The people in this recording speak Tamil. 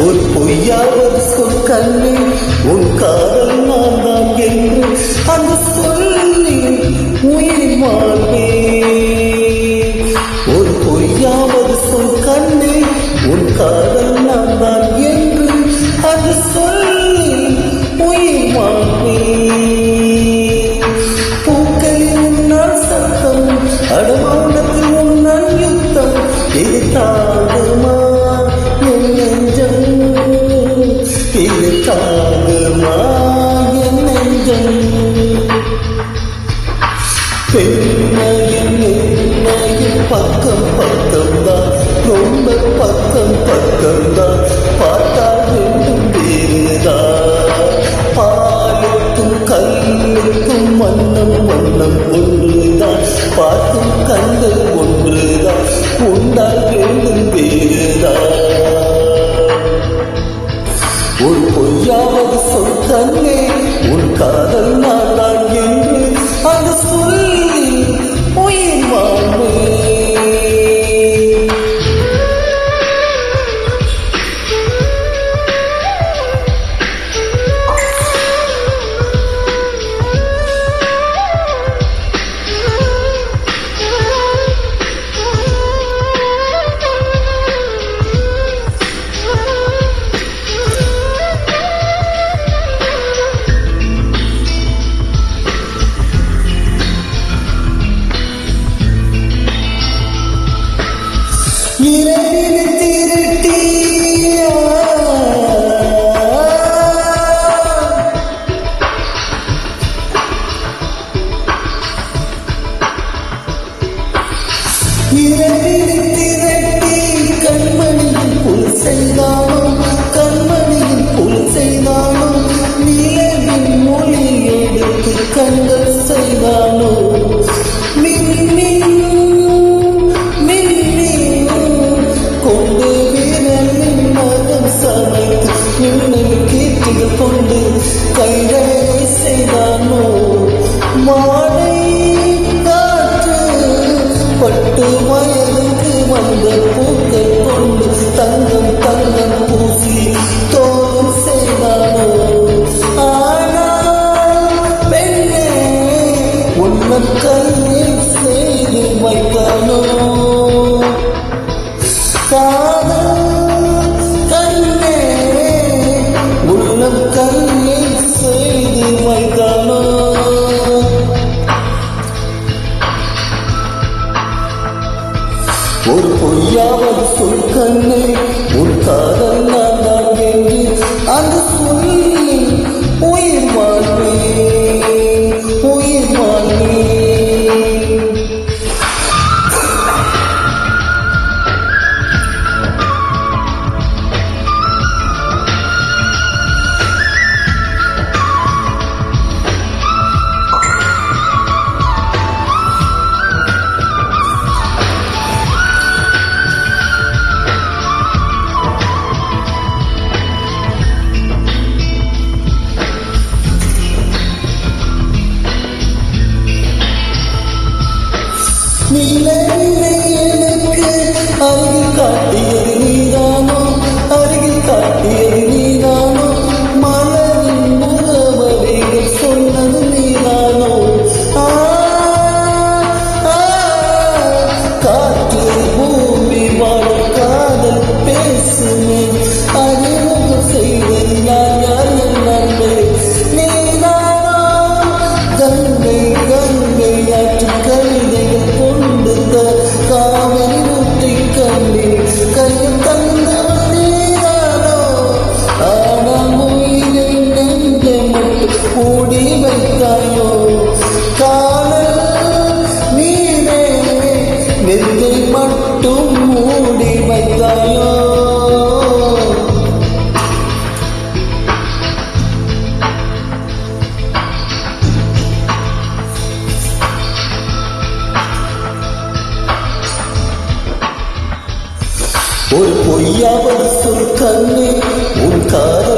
ஒரு பொய்யாவது சொல் கண்ணே உன் காதல் நான் தான் என்று அந்த சொல்லி உயிர் வாழ்வே. ஒரு பொய்யாவது சொல் கண்ணே உன் காதல் நான் தான் என்று அந்த சொல்லி உயிர் வாழ்வே. பூக்களில் உன்னால் சத்தம் அடமானத்தில் உன்னால் யுத்தம் இது தாங்குமா என் நெஞ்சம், இது தாங்குமா என் நெஞ்சம். பெண்மையின் பெண்மையின் பக்கம் பக்கம்தான், ரொம்ப பக்கம் பக்கம்தான், பார்த்தால் ரெண்டும் வேறுதான். பாலுக்கும் கல்லுக்கும் வண்ணம் வண்ணம் ஒன்றுதான், பார்க்கும் கண்கள் ஒன்றுதான், உண்டால் ரெண்டும் வேறுதான். ஒரு பொய்யாவது சொல் கண்ணே உன் காதல் நான் தான் என்று அந்த சொல்லி உயிர் வாழ்வே. இரவில் திருட்டியா இரவில் திரட்டி கண்மணியின் புல் செய்தாலும், கண்மணியின் புல் செய்தாலும், நிலவின் மொழி எடுத்து கண்கள் செய்தாலும், கீர்த்திகள் கொண்டு கைகளை செய்தானோ, மாலை காற்று பட்டு வயலுக்கு வந்த பூக்கள் கொண்டு தங்கம் தங்கம் பூசி தோறும் செய்தானோ. ஆனால் பெண்ணே உன்னம் கையில் செய்து வைத்தானோ. கண்ணில் செய்து வைத்தானோ. ஒரு பொய்யாவது சொல் கண்ணே உன் காதல் நான் தான் என்று அந்த சொல்லி உயிர் வாழ்வே, உயிர் வாழ்வே. நிலவினை எனக்கு அருகில் காட்டியது நீதானோ, அருகில் காட்டியது நீதானோ, மலரின் முகவரிகள் சொன்னது நீதானோ. காற்று பூமி வாழும் காதல் பேசுமே, அறிமுகம் செய்வது நான் யார் என் நன்மை நீதானோ. கங்கை கங்கை ஆற்று கவிதைகள் கொண்டு காவல் ஊற்றி கண்டே கையில் தந்தவன் நீதானோ. ஆனால் உயிரை நெஞ்சை மட்டும் மூடி வைத்தாயோ. காதல் நீரே நெஞ்சை மட்டும் மூடி வைத்தாயோ. ஒரு பொய்யாவது சொல் கண்ணே உன் காதல்